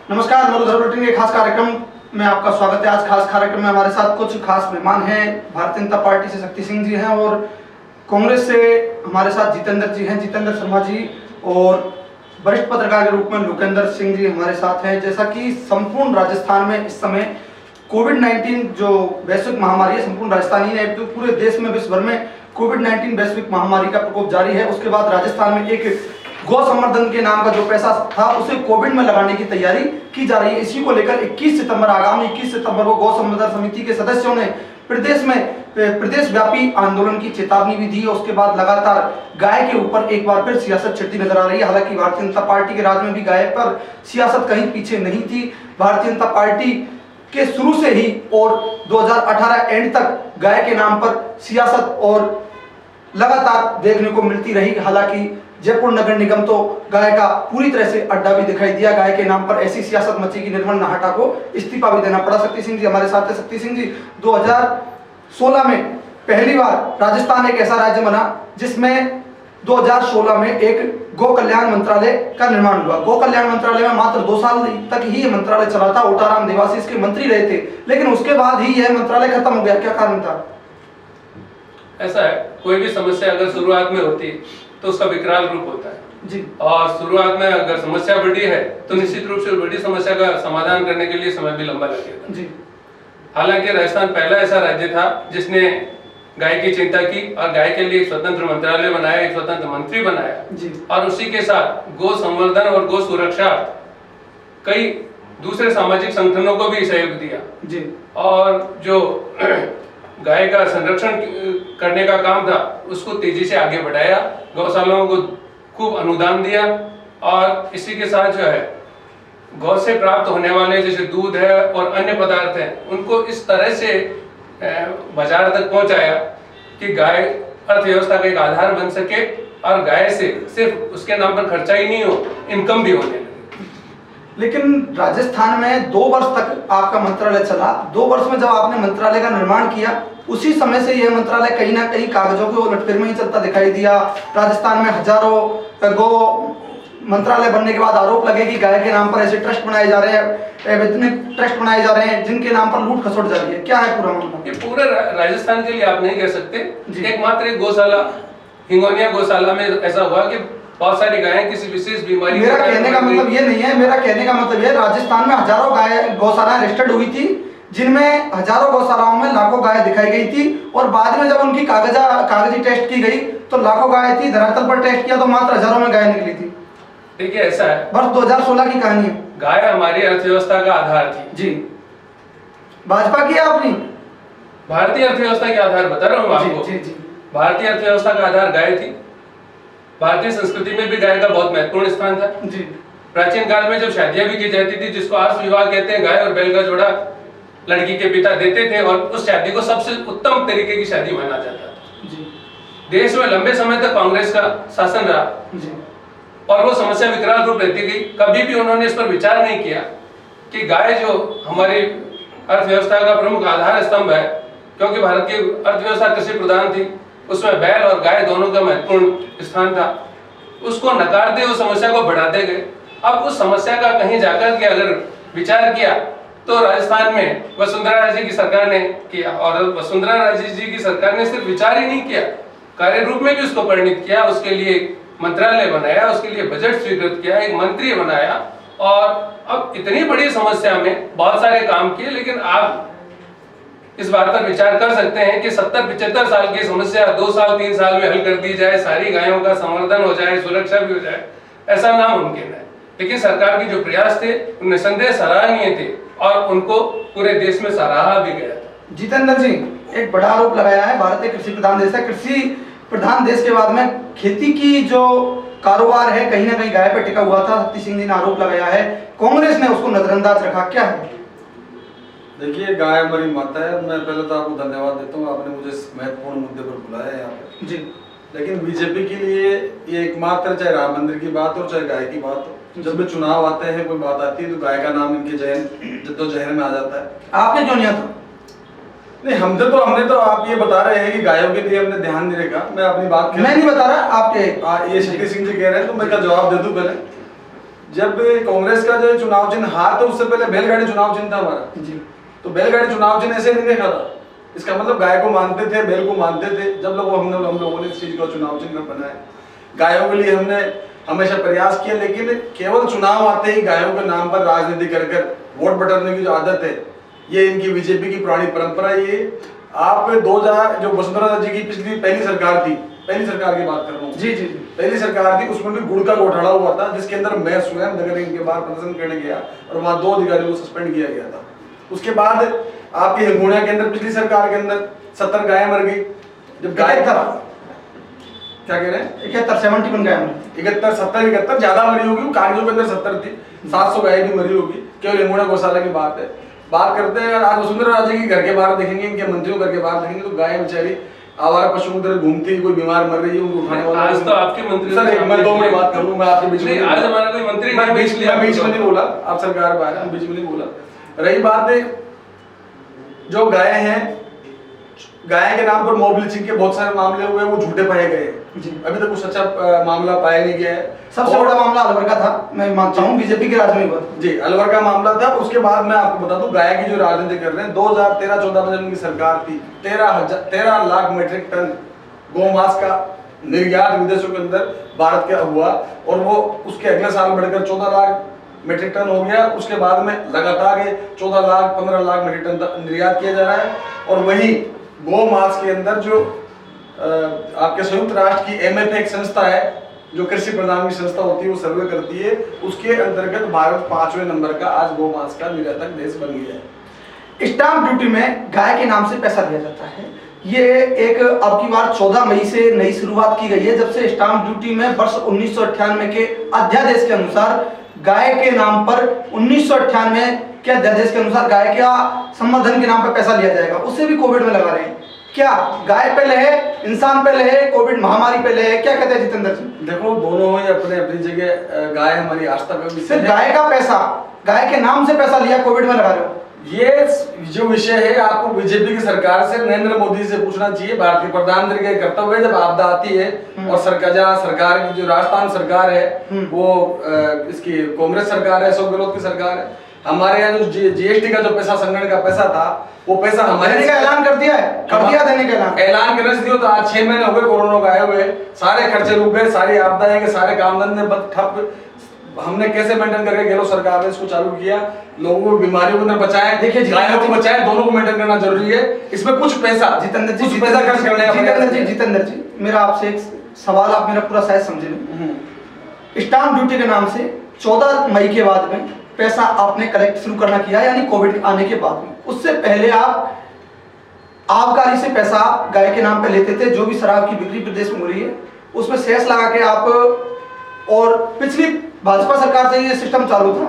नमस्कार, मरुधर बुलेटिन के खास कार्यक्रम में आपका स्वागत है। आज खास कार्यक्रम में हमारे साथ कुछ खास मेहमान हैं। भारतीय जनता पार्टी से शक्ति सिंह जी हैं और कांग्रेस से हमारे साथ जितेंद्र जी हैं, जितेंद्र शर्मा जी, और वरिष्ठ पत्रकार के रूप में लोकेंद्र सिंह जी हमारे साथ हैं। जैसा कि संपूर्ण राजस्थान में इस समय कोविड-19 जो वैश्विक महामारी है, संपूर्ण राजस्थान ही नहीं तो पूरे देश में, विश्व भर में कोविड-19 वैश्विक महामारी का प्रकोप जारी है। उसके बाद राजस्थान में एक गौ संवर्धन के नाम का जो पैसा था उसे कोविड में लगाने की तैयारी की जा रही है। इसी को लेकर 21 सितंबर आगामी 21 सितंबर को गौ संवर्धन समिति के सदस्यों ने प्रदेश में प्रदेश व्यापी आंदोलन की चेतावनी भी दी। उसके बाद लगातार गाय के ऊपर एक बार फिर सियासत छिड़ती नजर आ रही है। हालांकि भारतीय जनता पार्टी के राज में भी गाय पर सियासत कहीं पीछे नहीं थी। भारतीय जनता पार्टी के शुरू से ही और 2018 एंड तक गाय के नाम पर सियासत और लगातार देखने को मिलती रही। हालांकि जयपुर नगर निगम तो गाय का पूरी तरह से अड्डा भी दिखाई दिया। गाय के नाम पर ऐसी सियासत मची कि निर्मल नाहटा को इस्तीफा भी देना पड़ा। शक्ति सिंह जी हमारे साथ है। शक्ति सिंह जी, 2016 में पहली बार राजस्थान एक ऐसा राज्य बना जिसमें 2016 में एक गौ कल्याण मंत्रालय का निर्माण हुआ। गौ कल्याण मंत्रालय में मात्र 2 साल तक ही ये मंत्रालय चला था। ओटाराम देवासी इसके मंत्री रहे थे, लेकिन उसके बाद ही यह मंत्रालय खत्म हो गया। क्या कारण था? ऐसा है, कोई भी समस्या अगर शुरुआत में होती है तो उसका विकराल रूप होता है जी। और शुरुआत में अगर समस्या बड़ी है तो निश्चित रूप से बड़ी समस्या का समाधान करने के लिए समय भी लंबा लगेगा जी। हालांकि राजस्थान पहला ऐसा राज्य था जिसने गाय की चिंता की और गाय के लिए एक स्वतंत्र मंत्रालय बनाया, एक स्वतंत्र मंत्री बनाया जी। और उसी के साथ गो संवर्धन और गो सुरक्षा कई दूसरे सामाजिक संगठनों को भी सहयोग दिया जी। और जो गाय का संरक्षण करने का काम था उसको तेजी से आगे बढ़ाया, गौशालाओं को खूब अनुदान दिया और इसी के साथ जो है गौ से प्राप्त होने वाले जैसे दूध है और अन्य पदार्थ हैं उनको इस तरह से बाजार तक पहुंचाया कि गाय अर्थव्यवस्था का एक आधार बन सके और गाय से सिर्फ उसके नाम पर खर्चा ही नहीं हो, इनकम भी होने लगे। लेकिन राजस्थान में 2 वर्ष तक आपका मंत्रालय चला। 2 वर्ष में जब आपने मंत्रालय का निर्माण किया उसी समय से यह मंत्रालय कहीं ना कहीं कागजों के उलटफेर में ही चलता दिखाई दिया। राजस्थान में हजारों गो मंत्रालय बनने के बाद आरोप लगे कि गाय के नाम पर ऐसे ट्रस्ट बनाए जा रहे हैं, इतने ट्रस्ट बनाए जा रहे हैं जिनके नाम पर लूट खसोट जा रही है। क्या है पूरा मामला? ये पूरे राजस्थान के लिए आप नहीं कह सकते। एकमात्र एक गौशाला हिंगोनिया गौशाला में ऐसा हुआ कि बहुत सारी गायें किसी विशेष बीमारी। मेरा कहने का मतलब ये नहीं है, मेरा कहने का मतलब ये राजस्थान में हजारों गाय गौशालाएं रजिस्टर्ड हुई थी जिनमें हजारों गौशालाओं में लाखों गाय दिखाई गई थी और बाद में जब उनकी कागजी टेस्ट की गई तो लाखों गाय थी, धरातल पर टेस्ट किया तो मात्र हजारों में गाय निकली थी। देखिए ऐसा है, वर्ष 2016 की कहानी है। गाय हमारी अर्थव्यवस्था का आधार थी जी। भाजपा की आपने भारतीय अर्थव्यवस्था के आधार बता रहा हूँ आपको जी, जी। भारतीय अर्थव्यवस्था का आधार गाय थी। भारतीय संस्कृति में भी गाय का बहुत महत्वपूर्ण स्थान था जी। प्राचीन काल में जब शादियां भी की जाती थी जिसको आर्ष विवाह कहते हैं, गाय और बैल का जोड़ा लड़की के पिता देते थे और उस शादी को सबसे उत्तम तरीके की शादी माना जाता था जी। देश में लंबे समय तक कांग्रेस का शासन रहा जी। और वो समस्या विकराल रूप लेती गई। कभी भी उन्होंने इस पर विचार नहीं किया कि गाय जो हमारी अर्थव्यवस्था का प्रमुख आधार स्तंभ है, क्योंकि भारत की अर्थव्यवस्था कृषि प्रधान थी, उसमें बैल और गाय दोनों का महत्वपूर्ण स्थान था, उसको नकारते उस समस्या को बढ़ाते गए। अब उस समस्या का कहीं जाकर के अगर विचार किया तो राजस्थान में वसुंधरा राजे की सरकार ने किया और वसुंधरा राजे जी की सरकार ने सिर्फ विचार ही नहीं किया, कार्य रूप में भी उसको परिणित किया। उसके लिए मंत्रालय बनाया, उसके लिए बजट स्वीकृत किया, एक मंत्री बनाया और अब इतनी बड़ी समस्या में बहुत सारे काम किए। लेकिन आप इस बात पर विचार कर सकते हैं कि 70-75 साल की समस्या 2 साल 3 साल में हल कर दी जाए, सारी गायों का संवर्धन हो जाए, सुरक्षा भी हो जाए, ऐसा नामुमकिन है। लेकिन सरकार के जो प्रयास थे निसंदेह सराहनीय थे और उनको पूरे देश में सराहा भी गया था। जितेंद्र जी, एक बड़ा आरोप लगाया है, भारत एक कृषि प्रधान देश है। कृषि प्रधान देश के बाद में खेती की जो कारोबार है कहीं ना कहीं गाय पर टिका हुआ था। शक्ति सिंह जी ने आरोप लगाया है, कांग्रेस ने उसको नजरअंदाज रखा। क्या है? देखिए, गाय हमारी माता है। मैं पहले तो आपको धन्यवाद देता हूँ, आपने मुझे इस महत्वपूर्ण मुद्दे पर बुलाया है यहाँ पर जी। लेकिन बीजेपी के लिए ये एकमात्र, चाहे राम मंदिर की बात हो चाहे गाय की बात हो, जब भी चुनाव आते हैं कोई बात आती है तो गाय का नाम इनके जहन में आ जाता है। आपने क्यों नहीं आता? नहीं, हमने तो आप ये बता रहे हैं कि गायों के लिए हमने ध्यान नहीं रखा। मैं अपनी बात मैं नहीं बता रहा, आपके ये शक्ति सिंह जी कह रहे हैं तो मैं क्या जवाब दे दूं? पहले जब कांग्रेस का जो चुनाव चिन्ह हार, तो उससे पहले बैलगाड़ी चुनाव चिन्ह था हमारा जी। तो बैलगाड़ी चुनाव चिन्ह ऐसे नहीं देखा था। इसका मतलब गाय को मानते थे, बैल को मानते थे। जब हम लोगों ने इस चीज को चुनाव चिन्ह बनाया, गायों के लिए हमने हमेशा प्रयास किया, लेकिन केवल चुनाव आते ही गायों के नाम पर राजनीति कर वोट बटोरने की जो आदत है, ये इनकी बीजेपी की पुरानी परंपरा। ये आप 2000 जो वसुंधरा जी की पिछली पहली सरकार थी, पहली सरकार की बात कर रहा हूँ, जी जी पहली सरकार थी, उसमें भी गुड़ का घोटाला हुआ था, जिसके अंदर मैं स्वयं नगर निगम के बाहर प्रदर्शन करने गया और वहां 2 अधिकारियों को सस्पेंड किया गया था। उसके बाद आपके हिंगोनिया के अंदर पिछली सरकार के अंदर 70 गायें मर गई। जब गाय था, क्या कह रहे हैं, 71 गाय 71 70 71 ज्यादा मरी होगी, कागजों के अंदर 70 थी, 700 गायें भी मरी होगी, केवल हिंगोनिया गौशाला की बात है। बात करते हैं आज वसुंधरा राजे के घर के बाहर देखेंगे, इनके मंत्रियों घर के बाहर देखेंगे, तो गाय बेचारी आवारा पशुओं की तरह घूमती है, कोई बीमार मर रही है उनको उठाने वाला। आज तो आपके मंत्री, सर मैं 2 मिनट बात कर लूंगा आपके बीच में। आज हमारा कोई मंत्री मैं बीच में नहीं बोला, आप सरकार बाहर, हम बीच में नहीं बोला। रही बात है जो गाय हैं, गाय के नाम पर मॉब लिंचिंग के बहुत सारे मामले हुए, वो झूठे पाए गए। अभी तक कुछ अच्छा मामला पाया नहीं गया है। सबसे बड़ा मामला अलवर का था, मैं मानता हूँ, बीजेपी के राज में हुआ जी, अलवर का मामला था। उसके बाद मैं आपको बता दूं, गाय की जो राजनीति कर रहे हैं, 2013-14 में जब उनकी सरकार थी, 13 लाख मीट्रिक टन गोमांस का निर्यात विदेशों के अंदर भारत का हुआ, और वो उसके अगले साल बढ़कर 14 लाख मीट्रिक टन हो गया। उसके बाद में लगातार ये 14 लाख 15 लाख मीट्रिक टन निर्यात किया जा रहा है। और वही गोमांस के अंदर जो आपके संयुक्त राष्ट्र की MF एक संस्था है, जो कृषि प्रधान की संस्था होती है, वो सर्वे करती है, उसके अंतर्गत भारत 5वें नंबर का आज गोमांस का निर्यातक देश बन गया है। स्टाम्प ड्यूटी में गाय के नाम से पैसा दिया जाता है। ये एक अब की बार 14 मई से नई शुरुआत की गई है, जब से स्टाम्प ड्यूटी में वर्ष 1998 के अध्यादेश के अनुसार गाय के नाम पर 1998 के अध्यादेश के अनुसार गाय का संवर्धन के नाम पर पैसा लिया जाएगा। उससे भी कोविड में लगा रहे हैं। क्या गाय पहले है, इंसान पहले है, कोविड महामारी पहले है? क्या कहते हैं जितेंद्र जी? देखो, दोनों ही अपने अपनी जगह। गाय हमारी आस्था का विषय है। गाय का पैसा, गाय के नाम से पैसा लिया, कोविड में लगा रहे हो। ये जो विषय है, आपको बीजेपी की सरकार से, नरेंद्र मोदी से पूछना चाहिए। भारतीय प्रधानमंत्री का कर्तव्य है, जब आपदा आती है और सरकार की जो राजस्थान सरकार है, वो इसकी कांग्रेस सरकार है, अशोक गहलोत की सरकार है, हमारे यहाँ जो GST का जो पैसा, संग्रहण का पैसा था, वो पैसा हमारे देने का ऐलान कर दिया है, देने का ऐलान करने से दियो। तो आज 6 महीने हो गए कोरोना को आए हुए, सारे खर्चे रुक गए, सारी आपदाएं के सारे काम धंधे ठप। हमने कैसे मेंटेन करके गहलोत सरकार ने इसको चालू किया, लोगों को बीमारियों को बचाए, देखिए गायों को बचाए, दोनों को मेंटेन करना जरूरी है। इसमें कुछ पैसा जितेंद्र जी, कुछ पैसा खर्च करने जितेंद्र जी, मेरा आपसे एक सवाल, आप मेरा पूरा शायद समझे नहीं। स्टाम्प ड्यूटी के नाम से 14 मई के बाद में पैसा आपने कलेक्ट शुरू करना किया, यानी कोविड आने के बाद में। उससे पहले आप आबकारी से पैसा गाय के नाम पे लेते थे, जो भी शराब की बिक्री प्रदेश में हो रही है उसमें सेस लगा के आप, और पिछली भाजपा सरकार से ये सिस्टम चालू था,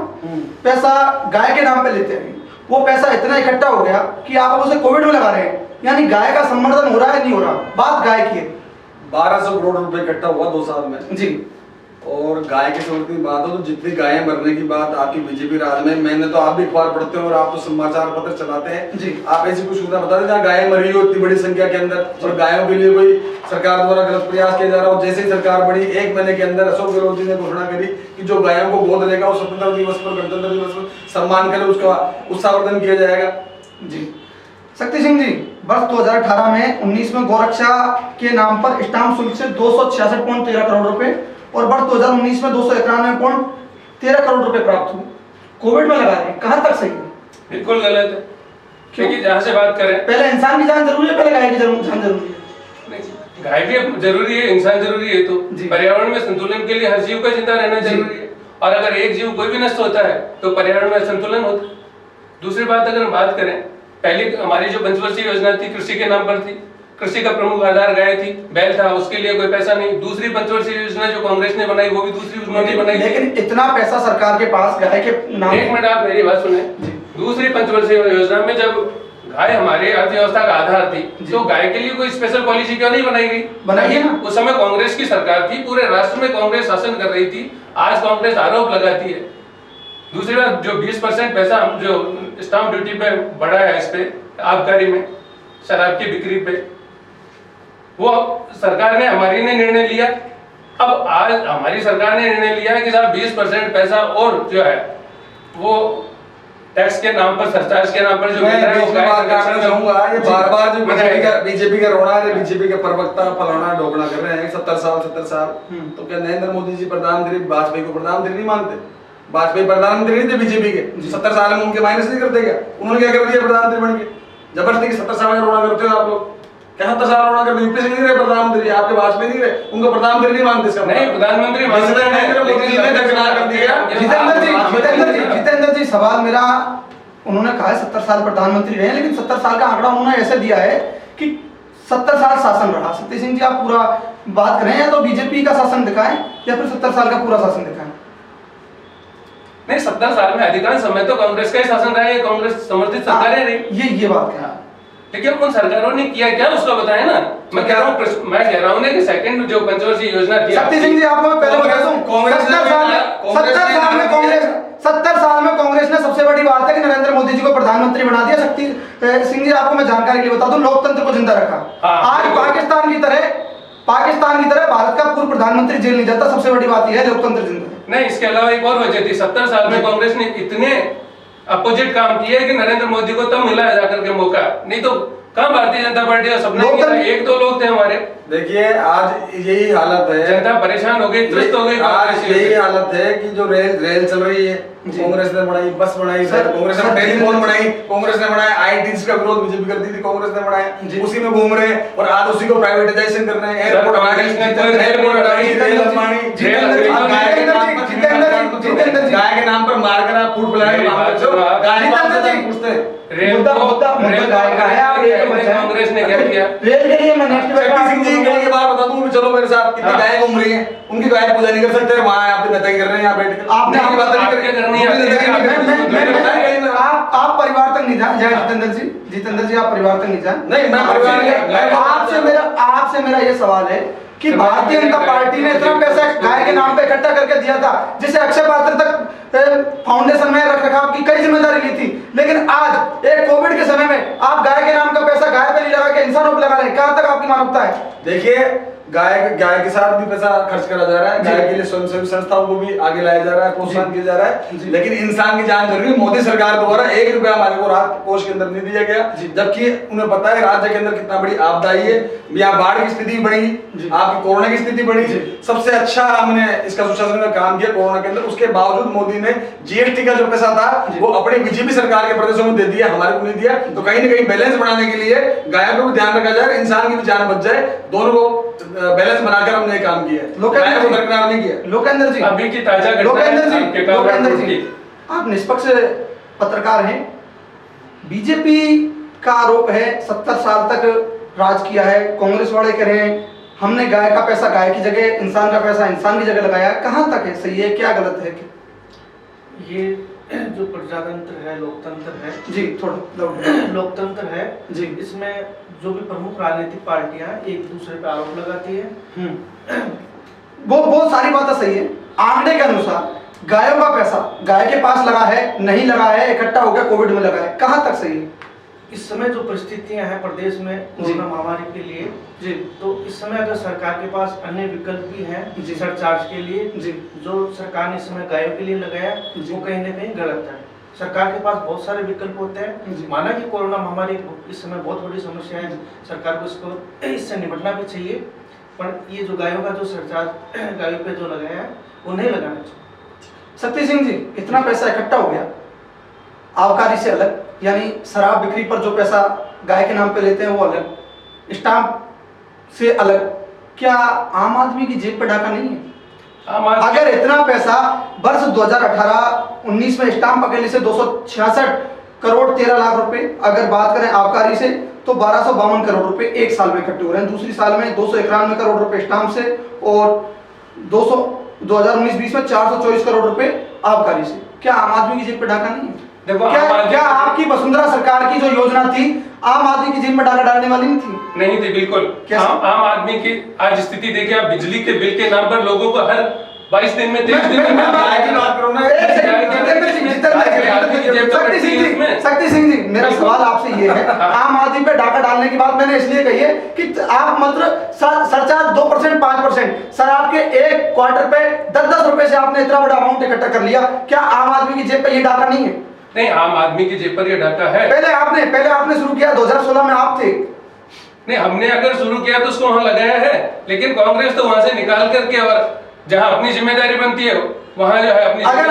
पैसा गाय के नाम पे लेते हैं। वो पैसा इतना इकट्ठा हो गया कि आप उसे कोविड में लगा रहे हैं, यानी गाय का संवर्धन हो रहा है नहीं हो रहा। बात गाय की है। 1200 करोड़ रुपए इकट्ठा हुआ 2 साल में जी। और गाय के संवर्धन की बात हो तो जितनी गायें मरने की बात आपकी बीजेपी राज में, मैंने तो, आप भी अखबार पढ़ते हो और आप तो समाचार पत्र चलाते हैं जी, आप ऐसी कुछ सुविधा बता दें जहाँ गायें मरी हो इतनी बड़ी संख्या के अंदर, और गायों के लिए कोई सरकार द्वारा गलत प्रयास किया जा रहा हो। जैसे ही सरकार बढ़ी, 1 महीने के अंदर अशोक गहलोत जी ने घोषणा करी कि जो गायों को गोद लेगा वो स्वतंत्रता दिवस पर, गणतंत्र दिवस पर सम्मान करे, उसका उत्साहवर्धन किया जाएगा। जी। शक्ति सिंह जी, वर्ष 2018 में 19 में गौरक्षा के नाम पर स्टाम्प शुल्क से 266.13 करोड़ रुपए और वर्ष 2019 में 291.13 करोड़ रुपए प्राप्त हुए। कोविड में लगा रहे हैं, कहां तक सही है? बिल्कुल गलत है, क्योंकि जहां से बात करें, पहले इंसान की जान जरूरी है, पहले गाय की जान जरूरी है? गाय भी जरूरी है, इंसान जरूरी है। तो पर्यावरण में संतुलन के लिए हर जीव का जिंदा रहना जरूरी है, और अगर एक जीव कोई भी नष्ट होता है तो पर्यावरण में संतुलन होता है। दूसरी बात, अगर हम बात करें, पहली हमारी जो पंचवर्षीय योजना थी, कृषि के नाम पर थी, कृषि का प्रमुख आधार गाय थी, बैल था, उसके लिए कोई पैसा नहीं। दूसरी पंचवर्षीय योजना जो कांग्रेस ने बनाई, वो भी दूसरी उन्होंने बनाई, लेकिन इतना पैसा सरकार के पास गाय के नाम। एक मिनट, आप मेरी बात सुने। दूसरी पंचवर्षीय योजना में जब गाय हमारे अर्थव्यवस्था का आधार थी, तो गाय के लिए कोई स्पेशल पॉलिसी क्यों नहीं बनाई गई? बनाइए ना। उस समय कांग्रेस की सरकार थी, पूरे राष्ट्र में कांग्रेस शासन कर रही थी। आज कांग्रेस आरोप लगाती है। दूसरी बात, जो 20% पैसा जो स्टाम्प ड्यूटी पे बढ़ा है, इस पे आबकारी में, शराब की बिक्री पे, वो सरकार ने, हमारी ने निर्णय लिया। अब आज हमारी सरकार ने निर्णय लिया है कि साहब 20% पैसा और जो है वो टैक्स के नाम पर, सरचार्ज के नाम पर जो मिल रहा है, मैं बात करना चाहूंगा, ये बार-बार जो बीजेपी का रोना है, बीजेपी के प्रवक्ता फलाना ढोकना कर रहे हैं 70 साल, तो क्या नरेंद्र मोदी जी प्रधानमंत्री, वाजपेयी को प्रधानमंत्री नहीं मानते? वाजपेयी प्रधानमंत्री नहीं थे बीजेपी के, 70 साल में उनके माइनस नहीं करते क्या? उन्होंने क्या कर दिया प्रधानमंत्री बन के? जबरदस्ती 70 साल का रोना करते हो आप लोग। क्या 70 साल रोना करते? यूपी से नहीं रहे प्रधानमंत्री, आपके वाजपेयी नहीं रहे, उनको प्रधानमंत्री नहीं मानते? इसका नहीं, प्रधानमंत्री मानते हैं, मोदी जी ने दरकिनार कर दिया। जितेंद्र जी सवाल मेरा, उन्होंने कहा है 70 साल प्रधानमंत्री रहे, लेकिन 70 साल का आंकड़ा उन्होंने ऐसे दिया है कि 70 साल शासन रहा। सत्य सिंह जी आप पूरा बात करें, या तो बीजेपी का शासन दिखाएं या फिर 70 साल का पूरा शासन दिखाएं। नहीं, 70 साल में अधिकांश समय तो कांग्रेस का ही शासन रहा है, कांग्रेस समर्थित सरकारें रही। ये बात क्या है, लेकिन उन सरकारों ने किया क्या उसका बताएं ना। मैं कह रहा हूं ना कि सेकंड जो पंचवर्षीय योजना थी। शक्ति सिंह जी आपको मैं पहले बता दूं, 70 साल में कांग्रेस ने सबसे बड़ी बात है कि नरेंद्र मोदी जी को प्रधानमंत्री बना दिया। शक्ति सिंह जी आपको मैं जानकारी के लिए बता दूं, लोकतंत्र को जिंदा रखा। आज पाकिस्तान की तरह भारत का पूर्व प्रधानमंत्री जेल नहीं जाता, सबसे बड़ी बात यह है लोकतंत्र जिंदा। नहीं, इसके अलावा एक और वजह थी, 70 साल में कांग्रेस ने इतने अपोजिट काम किए कि नरेंद्र मोदी को तब मिला जाकर के मौका, नहीं तो कहां भारतीय जनता पार्टी का सपना किया? एक दो लोग थे हमारे। देखिए आज यही हालत है, जनता परेशान हो गई, त्रस्त हो गई। आज यही हालत है कि जो रेल चल रही है, कांग्रेस ने बनाई, बस बनाई, कांग्रेस ने टेलीफोन बनाई, कांग्रेस ने बनाया, आईटीसी का विरोध बीजेपी करती थी, कांग्रेस ने बनाया, उसी में घूम रहे हैं और आज उसी को प्राइवेटाइजेशन कर रहे हैं। एयरपोर्ट गाय के नाम पर मारकर आप फूड कांग्रेस ने क्या किया? रेल के लिए मैं सिंह जी की बात बता दूं, चलो मेरे साथ कितनी गायें घूम रही हैं, उनकी गाय पूजा नहीं कर सकते, वहां आप नेतागिरी कर रहे हैं, यहाँ बैठ कर आपने की बात नहीं करनी। आप परिवार तक नहीं जाए जितेंद्र जी आप परिवार तक नहीं जाए। नहीं, मैं परिवार आपसे मेरा ये सवाल है कि भारतीय जनता पार्टी ने इतना पैसा गाय के नाम पे इकट्ठा करके दिया था, जिसे अक्षय पात्र तक फाउंडेशन में रख रखाव की कई जिम्मेदारी ली थी, लेकिन आज एक कोविड के समय में आप गाय के नाम का पैसा गाय पे नहीं लगा के इंसानों पे लगा रहे हैं। कहां तक आपकी मानवता है? देखिए गाय के साथ भी पैसा खर्च करा जा रहा है, गाय के लिए स्वयंसेवी संस्थाओं को भी आगे लाया जा रहा है, प्रोत्साहन किया जा रहा है, लेकिन इंसान की जान जरूरी। मोदी सरकार द्वारा 1 रुपया हमारे को राहत कोष के अंदर नहीं दिया गया, जबकि उन्हें पता है राज्य के अंदर कितना बड़ी आपदा आई है, यहाँ बाढ़ की स्थिति बढ़ी, आपकी कोरोना की स्थिति बढ़ी। सबसे अच्छा हमने इसका सुशासन का काम किया कोरोना के अंदर, उसके बावजूद मोदी ने जीएसटी का जो पैसा था वो अपनी बीजेपी सरकार के प्रदेशों में दे दिया, हमारे को नहीं दिया। तो कहीं ना कहीं बैलेंस बनाने के लिए गायों को भी ध्यान रखा जाए, इंसान की भी जान बच जाए, दोनों को बैलेंस बनाकर हमने काम किया है, दरकिनार नहीं किया। लोकेंद्र जी अभी की ताजा लोकेंद्र जी आप निष्पक्ष पत्रकार हैं, बीजेपी का आरोप है 70 साल तक राज किया है, कांग्रेस वाले कह रहे हैं हमने गाय का पैसा गाय की जगह, इंसान का पैसा इंसान की जगह लगाया। कहां तक है सही है, क्या गलत है? ये जो प्रजातंत्र है, लोकतंत्र है जी, थोड़ा लोकतंत्र है जी, इसमें जो भी प्रमुख राजनीतिक पार्टियां एक दूसरे पे आरोप लगाती है। वो सारी बातें सही है। आंकड़े के अनुसार गायों का पैसा गाय के पास लगा है, नहीं लगा है, इकट्ठा हो गया कोविड में लगा है, कहां तक सही है? इस समय जो परिस्थितियां हैं प्रदेश में कोरोना महामारी के लिए जी, तो इस समय अगर सरकार के पास अन्य विकल्प भी हैं सरचार्ज के लिए जी, जो सरकार ने इस समय गायों के लिए लगाया वो कहीं ना कहीं गलत है। सरकार के पास बहुत सारे विकल्प होते हैं, माना कि कोरोना महामारी इस समय बहुत बड़ी समस्या है, सरकार को इससे निपटना भी चाहिए, पर ये जो गायों का जो सरचार्ज गायों पे जो लगाया है वो नहीं लगाना चाहिए। शक्ति सिंह जी, इतना पैसा इकट्ठा हो गया, आबकारी से अलग, यानी शराब बिक्री पर जो पैसा गाय के नाम पे लेते हैं वो अलग, स्टाम्प से अलग, क्या आम आदमी की जेब पर डाका नहीं है? अगर इतना पैसा वर्ष 2018-19 में स्टाम्प अकेले से 266 करोड़ 13 लाख रुपए, अगर बात करें आबकारी से तो 1252 करोड़ रुपए एक साल में इकट्ठे हो रहे हैं, दूसरी साल में 291 करोड़ रुपए स्टाम्प से और 2019-20 में 424 करोड़ रुपए आबकारी से। क्या आम आदमी की जेब पर डाका नहीं है? क्या आपकी वसुंधरा सरकार की जो योजना थी आम आदमी की जेब में डाका डालने वाली नहीं थी? नहीं थी, बिल्कुल। आम आदमी की आज स्थिति देखिए आप, बिजली के बिल के नाम पर लोगों को हर 22 दिन में 23 दिन में शक्ति सिंह जी मेरा सवाल आपसे ये है, आम आदमी पे डाका डालने की बात मैंने इसलिए कही है कि आप मतलब सरचार्ज 2% 5%, सर आपके एक क्वार्टर पे 10-10 रुपए से आपने इतना बड़ा अमाउंट इकट्ठा कर लिया, क्या आम आदमी की जेब पे ये डाका नहीं है? नहीं, आम आदमी की जेब पर ये डाका है। पहले आपने शुरू किया 2016 में, आप थे। नहीं, हमने अगर शुरू किया तो उसको वहां लगाया है, लेकिन कांग्रेस तो वहां से निकाल करके और जहां अपनी जिम्मेदारी बनती है वहां जो है अपनी अगर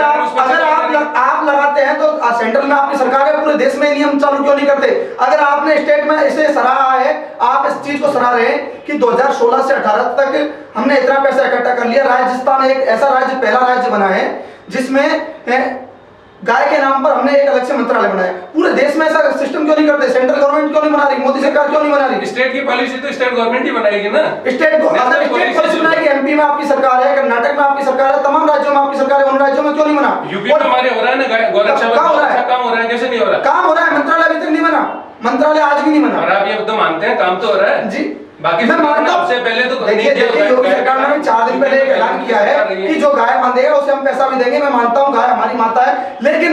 आप लगाते हैं तो सेंट्रल में आपकी सरकार है, पूरे देश में नियम चालू क्यों नहीं करते? अगर आपने स्टेट में इसे सराहा है, आप इस चीज को सराह रहे हैं कि 2016 से 18 तक हमने इतना पैसा इकट्ठा कर लिया। राजस्थान एक ऐसा राज्य, पहला राज्य बना है जिसमें गाय के नाम पर हमने एक अलग से मंत्रालय बनाया। पूरे देश में ऐसा सिस्टम क्यों नहीं करते? सेंट्रल गवर्नमेंट क्यों नहीं बना रही? मोदी सरकार क्यों नहीं बना रही? स्टेट की पॉलिसी तो स्टेट गवर्नमेंट ही बनाएगी ना। स्टेट पॉलिसी बनाएगी। एमपी में आपकी सरकार है, कर्नाटक में आपकी सरकार है, तमाम राज्यों में आपकी सरकार है, उन राज्यों में क्यों नहीं बना? यूपी में हमारे हो रहा है ना, गौरक्षा काम हो रहा है, कैसे नहीं हो रहा? काम हो रहा है, मंत्रालय अभी तक नहीं बना, मंत्रालय आज भी नहीं बना। और आप ये तो मानते हैं काम तो हो रहा है जी, बाकी मैं मानता हूं। सबसे पहले तो देखिए योगी सरकार ने 4 दिन पहले एक ऐलान किया है कि जो गाय बांधेगा उसे हम पैसा भी देंगे। मैं मानता हूं गाय हमारी माता है, लेकिन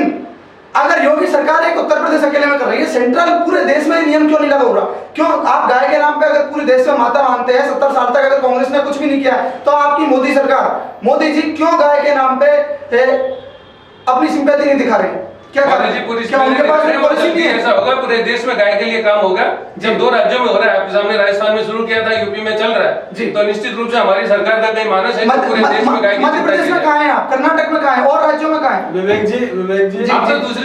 अगर योगी सरकार एक उत्तर प्रदेश अकेले में कर रही है, सेंट्रल पूरे देश में नियम क्यों नहीं लगा हो रहा? क्यों आप गाय के नाम पे अगर पूरे देश में माता मानते हैं, 70 साल तक अगर कांग्रेस ने कुछ भी नहीं किया तो आपकी मोदी सरकार, मोदी जी क्यों गाय के नाम पे अपनी सिंपैथी नहीं दिखा रहे हैं? क्या उनके पास पॉलिसी नहीं है? ऐसा होगा पूरे देश में गाय के लिए काम होगा जब 2 राज्यों में हो रहा है। आपके सामने राजस्थान में शुरू किया था, यूपी में चल रहा है, तो निश्चित रूप से हमारी सरकार का कई मानस है पूरे देश में गाय की। मध्य प्रदेश में कहां है आप? कर्नाटक में कहां है? और राज्यों में कहां है? विवेक जी आप तो दूसरी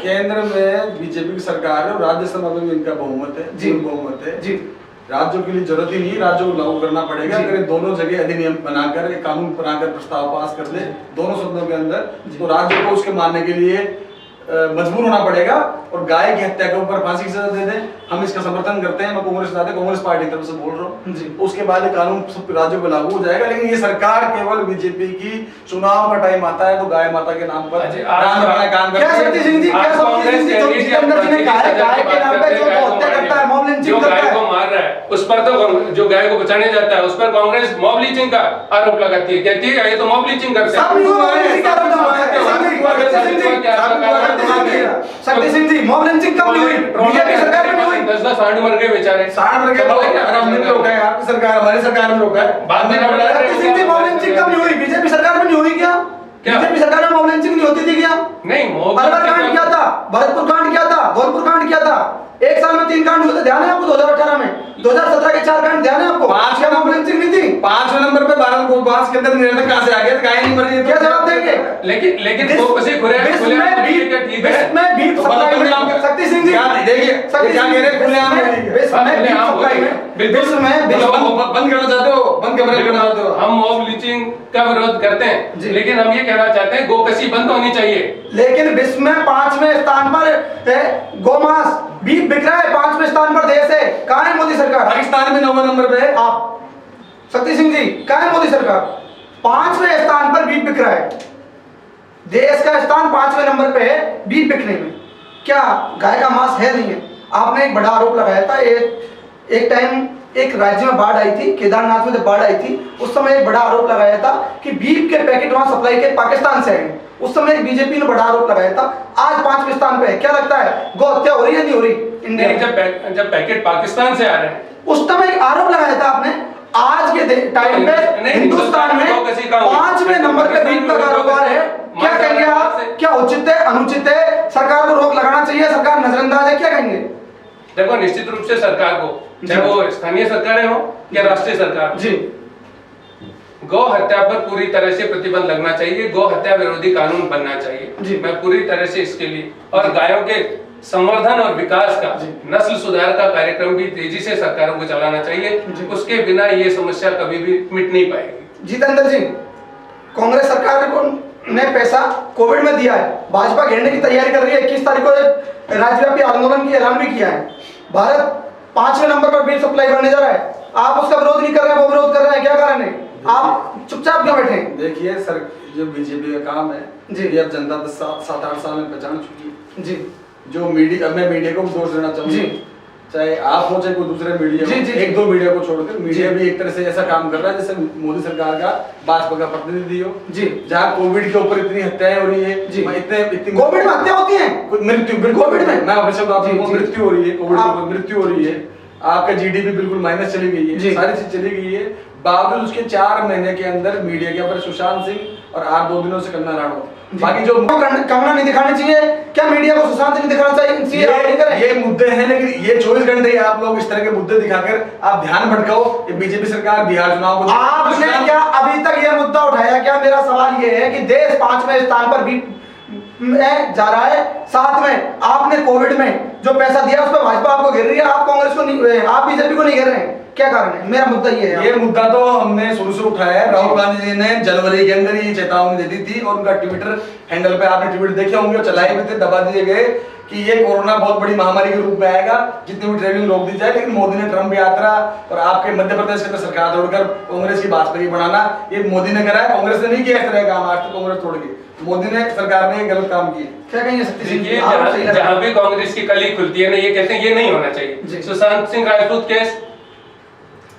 केंद्र में बीजेपी की सरकार है और राज्यसभा में भी इनका बहुमत है, जी बहुमत है जी। राज्यों के लिए जरूरत ही नहीं, राज्यों को लागू करना पड़ेगा। अगर दोनों जगह अधिनियम बनाकर एक कानून बनाकर प्रस्ताव पास कर दे दोनों सदनों के अंदर, तो राज्यों को उसके मानने के लिए मजबूर होना पड़ेगा और गाय की हत्या के ऊपर फांसी की सजा दे दें। हम इसका समर्थन करते हैं, मैं कांग्रेस पार्टी की तरफ से बोल रहा हूँ। उसके बाद कानून सब राज्यों पर लागू हो जाएगा। लेकिन ये सरकार केवल बीजेपी की चुनाव का टाइम आता है तो गाय माता के नाम पर काम करती है। शक्ति सिंह जी ने कहा है गाय के नाम पे जो हत्या करता है, मॉब लिंचिंग करता है, गाय को मार रहा है, उस पर तो जो गाय को बचाने जाता है उस पर कांग्रेस मॉब लिंचिंग का आरोप लगाती है, कहती है ये तो मॉब लिंचिंग करते हैं। शक्ति सिंह जी, मॉब लिंचिंग कब हुई? बीजेपी सरकार में हुई। 10 सांड मर गए बेचारे, सांड मर गए, हमने रोका है, आपकी सरकार हमारी सरकार ने रोका है। बाद में शक्ति सिंह जी, मॉब लिंचिंग कब हुई? बीजेपी सरकार में नहीं हुई क्या? बीजेपी सरकार में मॉब लिंचिंग नहीं होती थी क्या? नहीं, मॉब अलवर कांड क्या था, भरतपुर कांड क्या था, धौलपुर कांड क्या था? एक साल में 3 कांड हुए थे, ध्यान है आपको? 2018 में, 2017 के 4 कांड ध्यान है आपको? 5 मॉब लिंचिंग नहीं थी। 5वें नंबर पे भारत को बांस के अंदर निरंतर कहां से आ गया? गाय नहीं मर रही है, क्या जवाब देंगे? लेकिन वो कैसे खुले ठीक है। शक्ति सिंह जी देखिए क्या कह रहे खुलेआम बंद करना चाहते हो, बंद करना चाहते हो? हम मॉब लिंचिंग का विरोध करते हैं, लेकिन हम ये कहना चाहते हैं गोकशी बंद होनी चाहिए। लेकिन विश्व में 5वें स्थान पर गोमांस बीफ बिक रहा है, 5वें स्थान पर देश है। कहां है मोदी सरकार? पाकिस्तान में 9वें नंबर पे है। आप शक्ति सिंह जी, कहां है मोदी सरकार? 5वें स्थान पर बीफ बिक रहा है, देश का स्थान 5वें नंबर पे है बीफ बिकने में। क्या गाय का मांस है? नहीं है। आपने एक बड़ा आरोप लगाया था, एक टाइम एक राज्य में बाढ़ आई थी, केदारनाथ में जब बाढ़ आई थी उस समय एक बड़ा आरोप लगाया था कि बीफ के पैकेट वहां सप्लाई के पाकिस्तान से आए। उस समय बीजेपी ने बड़ा आरोप लगाया था। आज 5वें स्थान पे है। क्या लगता है गौ हत्या हो रही है नहीं हो रही इंडिया में? जब पैकेट पाकिस्तान से आ रहे हैं उस समय एक आरोप लगाया था आपने। आज के टाइम पे हिंदुस्तान में 5वें नंबर पे बीफ का कारोबार है। क्या कहेंगे आप? क्या उचित है, अनुचित है? सरकार को रोक लगाना चाहिए, सरकार नजरअंदाज है, क्या कहेंगे? देखो, निश्चित रूप से सरकार को, चाहे वो स्थानीय सरकारें हो या राष्ट्रीय सरकार जी, गौ हत्या पर पूरी तरह से प्रतिबंध लगना चाहिए। गौ हत्या विरोधी कानून बनना चाहिए। मैं पूरी तरह से इसके लिए, और गायों के संवर्धन और विकास का, नस्ल सुधार का कार्यक्रम भी तेजी से सरकारों को चलाना चाहिए। उसके बिना ये समस्या कभी भी मिट नहीं पाएगी। जितेंद्र जी, कांग्रेस सरकार को ने पैसा कोविड में दिया है, भाजपा घेरने की तैयारी कर रही है। 21 तारीख को राज्यव्यापी आंदोलन की ऐलान भी किया है। भारत 5वें नंबर पर बीफ सप्लाई करने जा रहा है, आप उसका विरोध नहीं कर रहे हैं, वो विरोध कर रहे हैं, क्या कारण है? आप चुपचाप क्यों बैठे? देखिए सर, जो बीजेपी का काम है जी, ये अब जनता 7-8 साल में पहचान चुकी है जी। जो मीडिया, मैं मीडिया को भी दोष देना चाहूंगा जी। चाहे आप हो चाहे कोई दूसरे मीडिया जी, जी, जी। एक दो मीडिया को छोड़कर मीडिया भी एक तरह से ऐसा काम कर रहा है जैसे मोदी सरकार का भाजपा का प्रतिनिधि हो जी। जहाँ कोविड के ऊपर इतनी हत्याएं हो रही है जी। इतनी कोविड में हत्या होती है, मृत्यु कोविड में मैं आपसे बात जी, करूं, जी। मृत्यु हो रही है कोविड आप- में मृत्यु हो रही है, आपका जीडीपी बिल्कुल माइनस चली गई जी। है, सारी चीज चली गई है, बावजूद उसके 4 महीने के अंदर मीडिया के ऊपर सुशांत सिंह और 8-2 दिनों से कंगना राणौत बाकी जो कंगना नहीं दिखानी चाहिए क्या, मीडिया को सुशांत सिंह दिखाना चाहिए आप नहीं करें? ये मुद्दे हैं, लेकिन ये 24 घंटे ही आप लोग इस तरह के मुद्दे दिखाकर आप ध्यान भटकाओ। ये बीजेपी सरकार बिहार चुनाव को आपने क्या अभी तक ये मुद्दा उठाया क्या? मेरा सवाल ये है कि देश 5वें स्थान पर भी जा रहा है, साथ में आपने कोविड में जो पैसा दिया उस पर भाजपा आपको घेर रही है, आप कांग्रेस को नहीं, आप बीजेपी को नहीं घेर रहे हैं, क्या कारण है? मेरा मुद्दा ये है। ये मुद्दा तो हमने शुरू से उठाया है। राहुल गांधी जी ने जनवरी के अंदर ये चेतावनी दे दी थी और उनका ट्विटर हैंडल पे आपने ट्वीट देखे होंगे, चलाए भी थे, दबा दिए गए कि ये कोरोना बहुत बड़ी महामारी के रूप में आएगा, जितनी भी ट्रेवलिंग रोक दी जाए। लेकिन मोदी ने ट्रम्प यात्रा और आपके मध्य प्रदेश के अंदर सरकार तोड़कर कांग्रेस की वाजपेयी बनाना, ये मोदी ने करा है, कांग्रेस ने नहीं किया इस तरह का काम। आज तक कांग्रेस तोड़ गई, मोदी ने सरकार ने गलत काम किया। क्या कहेंगे सतीश सिंह? देखिए, आप सही लगा। जहाँ भी कांग्रेस की कली खुलती है ना, ये कहते हैं ये नहीं होना जी। चाहिए। सुशांत सिंह राजपूत केस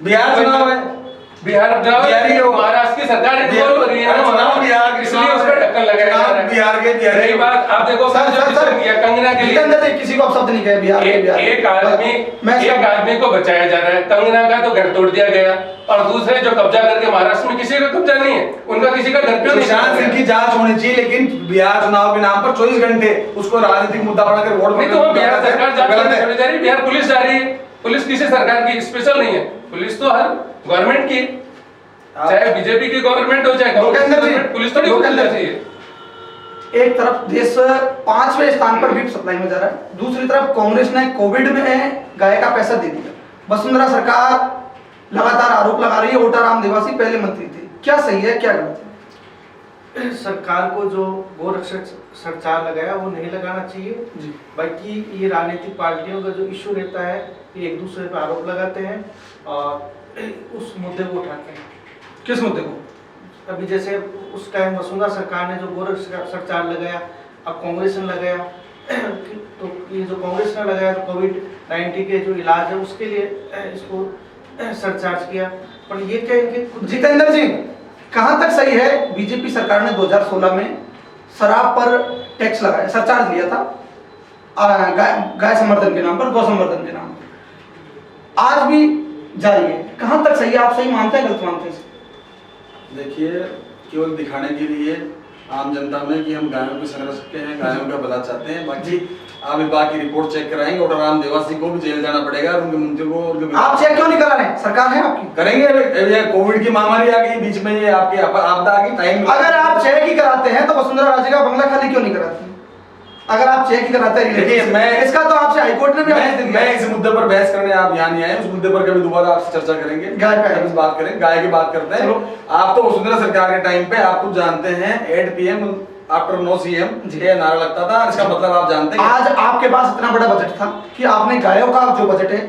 बिहार चुनाव है, बिहार बिहारी हो, महाराष्ट्र की सरकार इन्वॉल्व हो रही है ना, चुनाव बिहार के इसलिए उस पर ढक्कन लगाया जा रहा है। बिहार के बिहारी रही बात, आप देखो सर, जो सर, डिसीजन सर, किया कंगना के लिए, जितेंद्र जी, किसी को आप शब्द नहीं कहे बिहार के, बिहार के। एक आदमी को बचाया जा रहा है, कंगना का तो घर तोड़ दिया गया और दूसरे जो कब्जा करके महाराष्ट्र में किसी का कब्जा नहीं है, उनका किसी का घर क्यों नहीं? सुशांत सिंह की जांच होनी चाहिए, लेकिन बिहार चुनाव के नाम पर 24 घंटे उसको राजनीतिक मुद्दा बनाकर वोट नहीं तो हम बिहार सरकार जांच करने चली जा रही है, बिहार पुलिस जा रही है, पुलिस किसी सरकार की स्पेशल नहीं है, पुलिस तो हर गवर्नमेंट की, चाहे बीजेपी की गवर्नमेंट हो चाहे कांग्रेस की गवर्नमेंट, पुलिस थोड़ी बदल जाती है। एक तरफ देश 5वें स्थान पर बीफ सप्लाई में जा रहा है, दूसरी तरफ कांग्रेस ने कोविड में गाय का पैसा दे दिया। वसुंधरा सरकार लगातार आरोप लगा रही है, ओटाराम देवासी पहले मंत्री थे, क्या सही है क्या गलत है? सरकार को जो गोरक्षक सरचार्ज लगाया वो नहीं लगाना चाहिए जी। बाकी ये राजनीतिक पार्टियों का जो इशू रहता है, ये एक दूसरे पर आरोप लगाते हैं और उस मुद्दे को उठाते हैं। किस मुद्दे को? अभी जैसे उस टाइम वसुंधरा सरकार ने जो गोरक्षक सरचार्ज लगाया, अब कांग्रेस ने लगाया तो ये जो कांग्रेस ने लगाया तो कोविड-19 के जो इलाज है उसके लिए इसको सरचार्ज किया, पर ये क्या इनके जितेंद्र जी, कहां तक सही है? बीजेपी सरकार ने 2016 में शराब पर टैक्स लगाया, सरचार्ज लिया था गाय संवर्धन के नाम पर, गौ संवर्धन के नाम पर, आज भी जारी है, कहां तक सही है? आप सही मानते हैं गलत मानते हैं? देखिए, केवल दिखाने के लिए आम जनता में कि हम गायों को संरक्षक हैं, गायों का भला चाहते हैं, बाकी आप विभाग की रिपोर्ट चेक कराएंगे, ओटाराम देवासी को भी जेल जाना पड़ेगा और उनके मंत्री को उनके आप चेक क्यों नहीं करा रहे? सरकार है आपकी, करेंगे। ये कोविड की महामारी आ गई बीच में, ये आपकी आपदा आ गई, टाइम अगर आप चेक ही कराते हैं तो वसुंधरा राजे का बंगला खाली क्यों नहीं कराते? अगर आप चेक ही कराते हैं, देखिए, मैं इसका तो आपसे हाईकोर्ट ने भी आदेश दे दिया। मैं इस मुद्दे पर बहस करने आप यहाँ नहीं आए, उस मुद्दे पर कभी दोबारा आपसे चर्चा करेंगे, गाय पे इस बात करें, गाय की बात करते हैं। आप तो वसुंधरा सरकार के टाइम पे आप कुछ जानते हैं, 8 PM आफ्टर नो CM ये नारा लगता था, इसका मतलब आप जानते हैं। आज आपके पास इतना बड़ा बजट था कि आपने गायों का जो बजट है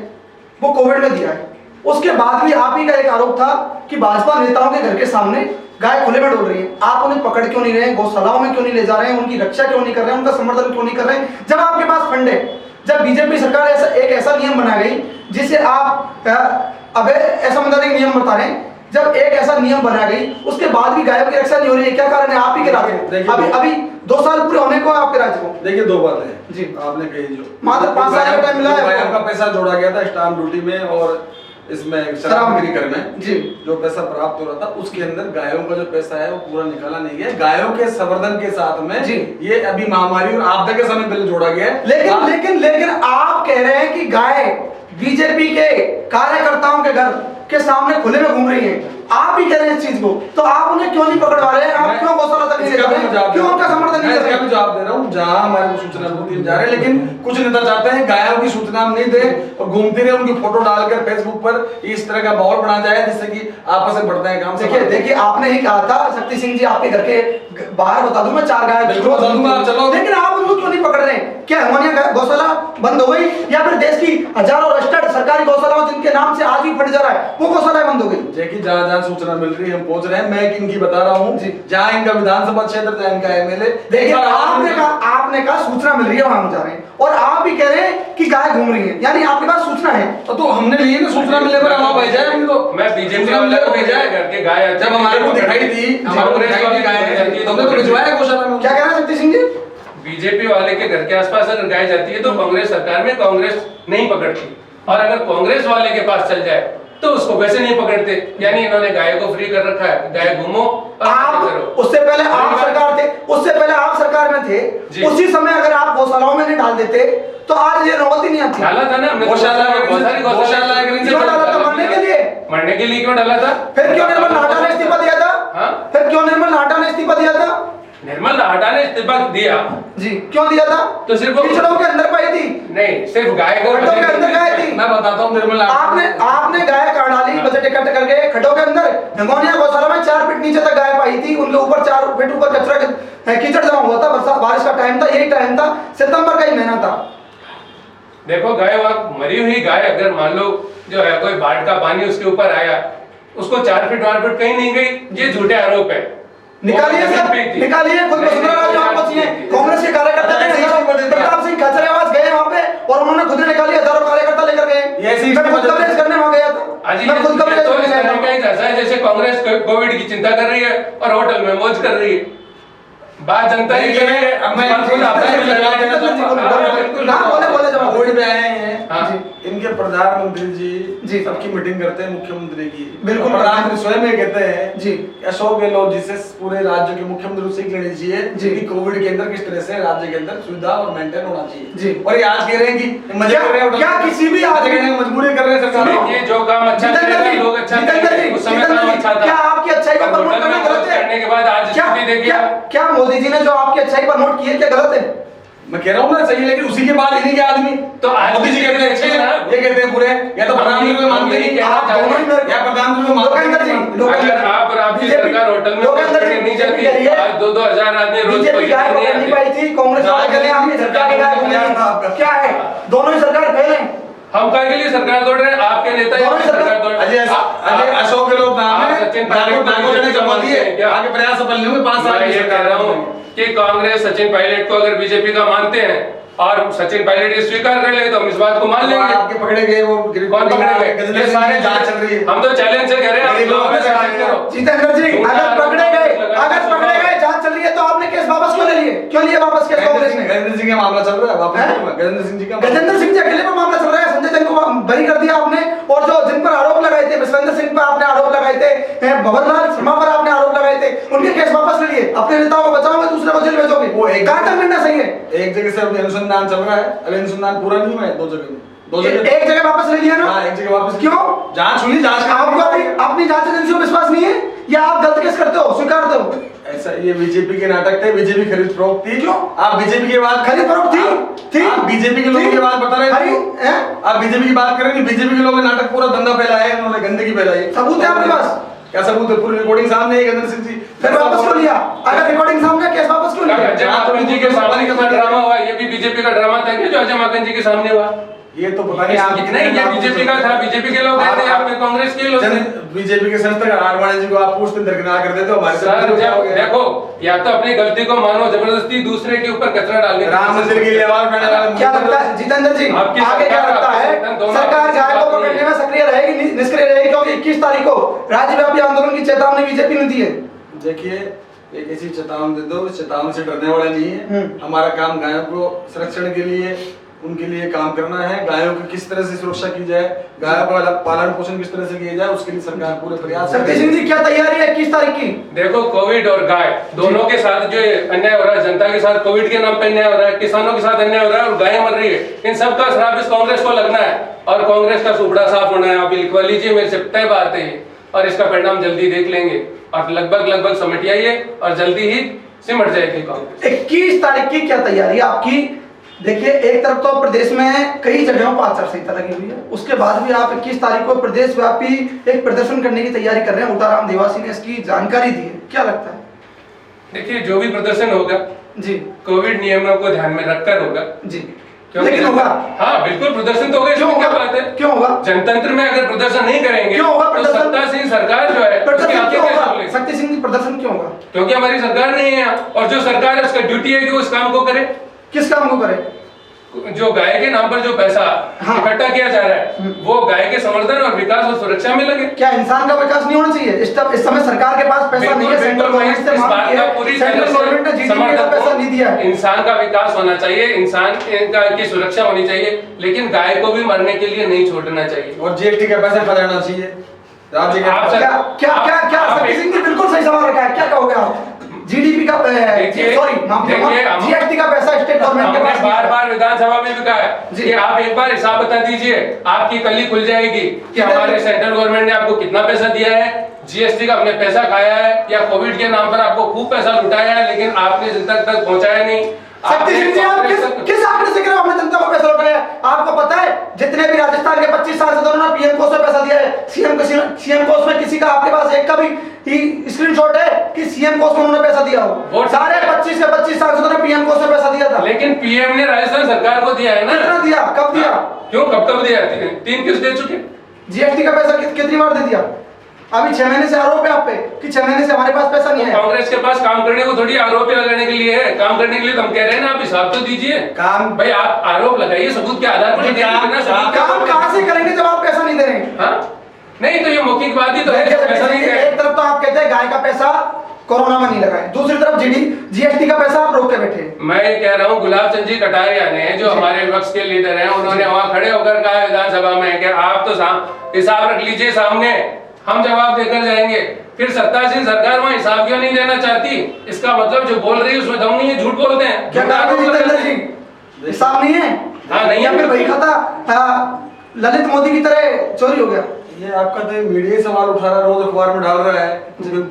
वो कोविड में दिया है, उसके बाद भी आप ही का एक आरोप था कि भाजपा नेताओं के घर के सामने गाय खुले में डोल रही है, आप उन्हें पकड़ क्यों नहीं रहे हैं, गौशालाओं में क्यों नहीं ले जा रहे हैं, उनकी रक्षा क्यों नहीं कर रहे हैं, उनका समर्थन क्यों नहीं कर रहे हैं? जब आपके पास फंड है, जब बीजेपी सरकार एक ऐसा नियम बना गई जिसे आप अब ऐसा मतलब नियम बता रहे हैं, जब एक ऐसा नियम बना गई उसके बाद भी गायों की रक्षा नहीं हो रही है, क्या कारण है? आप ही के राज्य को अभी 2 साल पूरे होने को आपके राज्य को। देखिए, 2 बातें हैं जी, आपने कही, जो मात्र 5 साल का टाइम मिला है, गायों का पैसा जोड़ा गया था स्टाम्प ड्यूटी में और इसमें शराब बिक्री करने जी, जो पैसा प्राप्त हो रहा था उसके अंदर गायों का जो पैसा है वो पूरा निकाला नहीं गया। गायों के संवर्धन के साथ में जी, ये अभी महामारी और आपदा के समय पहले जोड़ा गया है। लेकिन आप कह रहे हैं कि गाय बीजेपी के कार्यकर्ताओं के घर के सामने खुले में घूम रही है, आप ही कह रहे हैं इस चीज को, तो आप उन्हें क्यों नहीं पकड़वा रहे हैं? आप क्यों गौशाला तक नहीं ले जा रहे हैं? क्यों उनका समर्थन नहीं कर रहे हैं? मैं जवाब दे रहा हूँ, जहाँ हमारे को सूचना मिलती जा रहे हैं, लेकिन कुछ नेता चाहते हैं गायों की सूचना हम नहीं दे और घूमती रहे, उनकी फोटो डालकर फेसबुक पर इस तरह का माहौल बना जाए जिससे कि आपस में बढ़ता है काम। देखिए आपने ही कहा था शक्ति सिंह जी आपके घर के बाहर बता दूं मैं 4 गाय, चलो, लेकिन आप उनको क्यों नहीं पकड़ रहे हैं? क्या हमारी गौशाला बंद हो गई या फिर देश की हजारों रजिस्टर्ड सरकारी गौशालाओं जिनके नाम से आज भी फट जा रहा है वो गौशाला बंद हो गई? देखिए, जहाँ जहाँ सूचना मिल रही है हम पहुंच रहे हैं, मैं इनकी बता रहा हूँ, जहाँ इनका विधानसभा क्षेत्र, जहाँ इनका MLA। देखिए, आपने आपने कहा सूचना मिल रही है वहां हम जा रहे हैं, और आप भी कह रहे हैं कि गाय घूम रही है, यानी आपके पास सूचना है। तो हमने लिए ना सूचना मिलने पर वहां भेजा है हमने, तो मैं बीजेपी वाले को भेजा है घर के गाय, जब हमारे को दिखाई दी हमारे को गाय है तो हमने तो भिजवाया गौशाला में। क्या कह रहे हैं शक्ति सिंह जी? बीजेपी वाले के घर के आसपास अगर गाय जाती है तो कांग्रेस सरकार में कांग्रेस नहीं पकड़ती, और अगर कांग्रेस वाले के पास चल जाए तो उसको वैसे नहीं पकड़ते। यानी इन्होंने गाय को फ्री कर रखा है, गाय घूमो और आप उससे पहले आप सरकार थे, उससे पहले आप सरकार में थे, उसी समय अगर आप गौशालाओं में नहीं डाल देते तो आज ये नौबत ही नहीं आती। डाला था ना हमने, गौशाला क्यों डाला था? मरने के लिए? मरने के लिए क्यों डाला था? फिर क्यों निर्मल नाहटा ने इस्तीफा दिया था? फिर क्यों निर्मल नाहटा ने इस्तीफा दिया था? निर्मल नाहटा ने इस्तीफा दिया जी, क्यों दिया था? तो सिर्फ कीचड़ों के अंदर पाई थी, नहीं सिर्फ गाय को खड्डों के अंदर गाय थी। मैं बताता हूँ निर्मल आपने गाय काट डाली बजट इकट्ठे करके खड्डों के अंदर। हिंगोनिया गौशाला में 4 फीट नीचे तक गाय पाई थी, उनके ऊपर 4 फीट ऊपर कचरा कीचड़ जमा हुआ था। बरसात बारिश का टाइम था, यही टाइम था, सितंबर का ही महीना था। देखो गाय वहां मरी हुई गाय अगर मान लो जो है कोई बाढ़ का पानी उसके ऊपर आया, उसको 4 फीट 4 फीट कहीं नहीं गई, ये झूठे आरोप है। निकालिए सर, निकालिए। खुद वसुंधरा राजे आपको चाहिए, कांग्रेस के कार्यकर्ता थे, प्रताप सिंह खचरेवास गए वहां पे और उन्होंने खुद निकाली, हजारों कार्यकर्ता लेकर गए। मैं खुद कवरेज करने वहां गया था, मैं खुद कवरेज तो करने गया था। ऐसा है जैसे कांग्रेस कोविड की चिंता कर रही है और होटल में मौज कर रही है। बात जनता की कर रही है। अब मैं खुद बोले जवाब बोर्ड पे आए हैं। हाँ। इनके प्रधानमंत्री जी। जी सबकी मीटिंग करते हैं मुख्यमंत्री की। बिल्कुल। प्रधानमंत्री स्वयं ये कहते हैं जी अशोक गहलोत जी से पूरे राज्य के मुख्यमंत्री सीख लेनी चाहिए जी कि कोविड के अंदर किस तरह से राज्य के अंदर सुविधा और मेंटेन होना चाहिए जी। और ये आज कह रहे हैं कि मजे कर रहे हैं, क्या किसी भी आदमी मजबूरी कर रहे हैं सरकार। देखिए जो काम अच्छा करेगा लोग अच्छा करेंगे, उस समय काम अच्छा था। क्या आपकी अच्छाई को प्रमोट करना गलत है? करने के बाद आज स्थिति देखिए। क्या मोदी जी ने जो आपकी अच्छाई प्रमोट की है क्या गलत है? मैं कह रहा हूँ ना सही, लेकिन उसी के बाद इन्हीं के आदमी तो आज मोदी जी कहते हैं अच्छे हैं, ये कहते हैं बुरे, या तो प्रधानमंत्री को मानते नहीं, आप दोनों ही मेरे या प्रधानमंत्री को मानते नहीं। अगर आप और आपकी सरकार होटल में नहीं जाती, आज 2-2 हजार आदमी रोज बीजेपी गाय पकड़ नहीं पाई थी, कांग्रेस वाले कहते हैं आपकी सरकार की गाय पकड़ी। क्या है, दोनों ही सरकार फेल है। हम काय के लिए सरकार तोड़ रहे हैं? आपके नेता दोनों ही सरकार तोड़ अजय अशोक गहलोत नाम है, सचिन पायलट जमा दिए, आगे प्रयास सफल नहीं हुए 5 साल। मैं ये कह रहा हूँ कि कांग्रेस सचिन पायलट को अगर बीजेपी का मानते हैं और सचिन पायलट ये स्वीकार कर ले तो हम इस बात को मान लेंगे। आपके पकड़े गए वो कौन पकड़े गए? ये सारे जांच चल रही है। हम तो चैलेंज से कह रहे हैं आप लोगों में जांच करो। जितेंद्र जी अगर पकड़े गए जांच चल रही है तो आपने केस वापस क्यों ले लिए? क्यों लिए वापस केस कांग्रेस ने? गजेंद्र सिंह का मामला चल रहा है वापस। गजेंद्र सिंह जी का गजेंद्र सिंह जी अकेले पर मामला चल रहा है। संजय सिंह को बरी कर दिया आपने, और जो जिन पर आरोप लगाए थे, विश्वेंद्र सिंह पर आपने आरोप लगाए थे, भवनलाल शर्मा पर आपने आरोप लगाए थे, उनके केस वापस ले लिए। अपने नेताओं को बचाओगे, दूसरे को जेल भेजोगे, वो एक कहां तक निर्णय सही है? एक जगह से अभी अनुसंधान चल रहा है, अभी अनुसंधान पूरा नहीं हुआ है। 2 जगह एक जगह वापस ले लिया ना? हाँ, एक जगह वापस। क्यों? जांच हुई, जांच आपको अपनी जांच एजेंसियों पर विश्वास नहीं है या आप गलत केस करते हो, स्वीकारते हो? ऐसा ये बीजेपी के नाटक थे, बीजेपी खरीद फरोख्त थी। क्यों? आप बीजेपी के बाद खरीद फरोख्त थी? आप बीजेपी के लोगों की बात बता रहे हैं? आप बीजेपी की बात कर रहे हैं, बीजेपी के लोगों ने नाटक पूरा धंधा फैलाया है, उन्होंने गंदगी फैलाई है। सबूत है आपके पास? क्या सबूत है? पूरी रिकॉर्डिंग सामने है। गजेंद्र सिंह जी फिर वापस क्यों लिया? अगर रिकॉर्डिंग सामने, केस वापस क्यों लिया? अजय माकन जी के सामने का ड्रामा हुआ, ये भी बीजेपी का ड्रामा था क्या जो अजय माकन जी के सामने हुआ? ये तो पता नहीं आप नहीं, ये बीजेपी का था, बीजेपी के लोग थे, आपके कांग्रेस के लोग थे। बीजेपी के संस्थान आरवाणी जी को आप पूछते दरकिनार कर देते हो हमारे सर। देखो या तो अपनी गलती को मानो, जबरदस्ती दूसरे के ऊपर कचरा डालने। राम मंदिर की लेवाल करने वाले क्या लगता है जितेंद्र जी, आगे क्या लगता है? सरकार गाय को पकड़ने में सक्रिय रहेगी, निष्क्रिय रहेगी? क्योंकि 21 तारीख को राज्यव्यापी आंदोलन की चेतावनी बीजेपी ने दी है। देखिए एक ऐसी चेतावनी दे दो, चेतावनी से डरने वाला नहीं है। हमारा काम गायों को संरक्षण के लिए, उनके लिए काम करना है। गायों की किस तरह से सुरक्षा की जाए, गायों का पालन पोषण किस तरह से किया जाए, उसके लिए सरकार पूरे प्रयास कर रही है। जी क्या तैयारी है 21 तारीख की? देखो कोविड और गाय दोनों के साथ जो अन्याय हो रहा है, जनता के साथ कोविड के नाम पे अन्याय हो रहा है, किसानों के साथ अन्याय हो रहा है और गायें मर रही है, इन सब का श्राप इस कांग्रेस को लगना है और कांग्रेस का सुपड़ा साफ होना है। आप लिखवा लीजिए, मेरे से तय बात है और इसका परिणाम जल्दी देख लेंगे और लगभग समझ आइए और जल्दी ही सिमट जाएगी कांग्रेस। 21 तारीख की क्या तैयारी है आपकी? देखिए एक तरफ तो प्रदेश में कई जगहों पर आचार संहिता लगी हुई है, उसके बाद भी आप 21 तारीख को प्रदेश व्यापी एक प्रदर्शन करने की तैयारी कर रहे हैं। उताराम देवासी ने इसकी जानकारी दी है, क्या लगता है? देखिए जो भी प्रदर्शन होगा जी कोविड नियमों को ध्यान में रखकर होगा जी, लेकिन होगा। हाँ बिल्कुल प्रदर्शन तो होगा, क्यों क्या होगा? बात है? क्यों होगा? जनतंत्र में अगर प्रदर्शन नहीं करेंगे क्यों होगा तो प्रदर्शन? सत्ता सिंह सरकार जो है प्रदर्शन क्यों होगा? शक्ति सिंह जी प्रदर्शन क्यों होगा? क्योंकि हमारी सरकार नहीं है यहाँ और जो सरकार है उसका ड्यूटी है कि वो इस काम को करे। किस काम को करे? जो गाय के नाम पर जो पैसा हाँ। इकट्ठा किया जा रहा है वो गाय के संवर्धन और विकास और सुरक्षा में लगे। क्या इंसान का विकास नहीं होना चाहिए? इस समय सरकार के पास पैसा नहीं है, सेंट्रल गवर्नमेंट से मांग की है, सेंट्रल गवर्नमेंट ने जीडीपी का पैसा नहीं दिया है। इंसान का विकास होना चाहिए, इंसान की सुरक्षा होनी चाहिए, लेकिन गाय को भी मरने के लिए नहीं छोड़ना चाहिए। और जीएसटी का पैसा खजाना चाहिए राज्य के। आप क्या क्या क्या क्या शक्ति सिंह जी बिल्कुल सही सवाल रखा है, क्या कहोगे आप? जीडीपी का सॉरी जीएसटी का पैसा स्टेट गवर्नमेंट के पास बार विधानसभा में भी कहा है कि आप एक बार हिसाब बता दीजिए, आपकी कली खुल जाएगी कि हमारे सेंट्रल गवर्नमेंट ने आपको कितना पैसा दिया है, जीएसटी का हमने पैसा खाया है या कोविड के नाम पर आपको खूब पैसा लुटाया है, लेकिन आपने जनता तक पहुंचाया नहीं। शक्ति सिंह जी आप किस आंकड़े से कह रहे हो हमने जनता को पैसा लौटाया? आपको पता है जितने भी राजस्थान के 25 सांसदों ने पीएम कोष में पैसा दिया है, सीएम कोष में किसी का आपके पास एक का भी स्क्रीनशॉट है कि सीएम कोष में उन्होंने पैसा दिया हो? सारे 25 के 25 सांसदों ने पीएम कोष में पैसा दिया था, लेकिन पीएम ने राजस्थान सरकार को दिया है ना। कितना दिया, कब दिया, क्यों, कब दिया? 3 किस्त दे चुके। जीएसटी का पैसा कितनी बार दे दिया? अभी 6 महीने से आरोप है आप पे कि 6 महीने से हमारे पास पैसा नहीं है। कांग्रेस के पास काम करने को थोड़ी आरोप लगाने के लिए है, काम करने के लिए तो हम कह रहे हैं ना, आप हिसाब तो दीजिए। काम भाई आप आरोप लगाइए सबूत के आधार पर, काम कहां से करेंगे जब आप पैसा नहीं दे रहे? हाँ नहीं तो ये मौखिक बात ही तो है, पैसा नहीं है। एक तरफ तो आप कहते हैं गाय का पैसा कोरोना में नहीं लगाए, दूसरी तरफ जीएसटी का पैसा आप रोक के बैठे। मैं ये कह रहा हूँ गुलाब चंद जी कटारिया ने, जो हमारे विपक्ष के लीडर हैं, उन्होंने वहां खड़े होकर कहा विधानसभा में कि आप तो हिसाब रख लीजिए सामने, हम जवाब देकर जाएंगे। फिर सत्तासीन सरकार वहां हिसाब क्यों नहीं देना चाहती? इसका मतलब जो बोल रही है उसमें दम नहीं है, झूठ बोलते हैं। क्या जितेंद्र जी हिसाब नहीं है? हाँ नहीं या फिर वही खाता ललित मोदी की तरह चोरी हो गया? ये आपका तो मीडिया सवाल उठा रहा है, रोज अखबार में डाल रहा है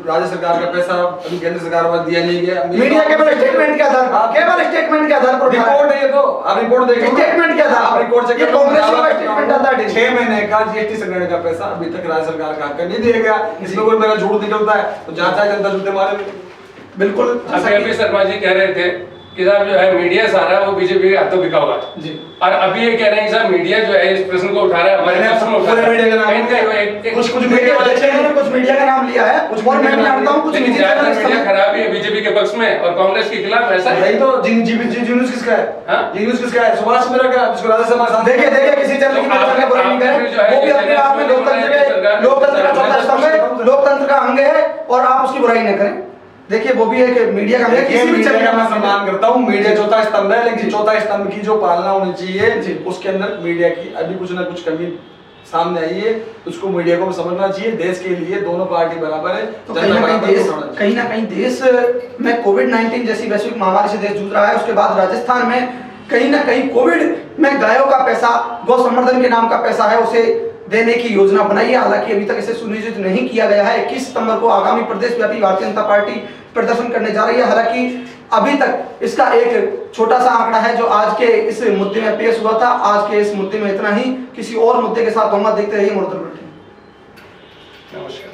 राज्य सरकार का पैसा अभी केंद्र सरकार में दिया नहीं गया। मीडिया केवल स्टेटमेंट के आधार पर, केवल स्टेटमेंट के आधार पर रिपोर्ट है ये तो, आप रिपोर्ट देखिए, स्टेटमेंट के आधार पर रिपोर्ट चेक ये कांग्रेस का स्टेटमेंट आता है। 6 महीने का जीएसटी संग्रहण का पैसा अभी तक राज्य सरकार का हक नहीं दिया गया। इसमें कोई मेरा झूठ निकलता है तो जांच है, जनता जूते मारे। बिल्कुल अभी शर्मा जी कह रहे थे कि साहब जो है मीडिया सारा वो बीजेपी के हाथों बिका हुआ जी, और अभी ये कह रहे हैं साहब मीडिया जो है इस प्रश्न को उठा रहा है, हमारे प्रश्न को उठा रहा है। मीडिया का नाम कुछ मीडिया वाले कुछ मीडिया का नाम लिया है, और मैं भी जानता हूं कुछ मीडिया खराब है बीजेपी के पक्ष में और कांग्रेस के खिलाफ। ऐसा है यही तो न्यूज़ किसका है? हां ये न्यूज़ किसका है? सुभाष चंद्र का, जिसको राज्यसभा सांसद। देखिए किसी चैनल की तरफ बुराई नहीं करे, वो भी अपने आप में लोकतंत्र का चौथा स्तंभ है, लोकतंत्र का अंग है, और आप उसकी बुराई न करें। देखिए वो भी है कि मीडिया का, मैं किसी भी चैनल का मैं सम्मान करता हूं, मीडिया चौथा स्तंभ है, लेकिन चौथा स्तंभ की जो पालना होनी चाहिए उसके अंदर मीडिया की अभी कुछ ना कुछ कमी सामने आई है, उसको मीडिया को समझना चाहिए। देश के लिए दोनों पार्टी बराबर है, तो कहीं ना कहीं देश में कोविड-19 जैसी वैश्विक महामारी से देश जूझ रहा है। उसके बाद राजस्थान में कहीं ना कहीं कोविड में गायों का पैसा, गौ संवर्धन के नाम का पैसा है, उसे देने की योजना बनाई है। हालांकि अभी तक इसे सुनिश्चित नहीं किया गया है। 21 सितंबर को आगामी प्रदेश व्यापी भारतीय जनता पार्टी प्रदर्शन करने जा रही है। हालांकि अभी तक इसका एक छोटा सा आंकड़ा है जो आज के इस मुद्दे में पेश हुआ था। आज के इस मुद्दे में इतना ही। किसी और मुद्दे के साथ हम देखते रहिए। नमस्कार।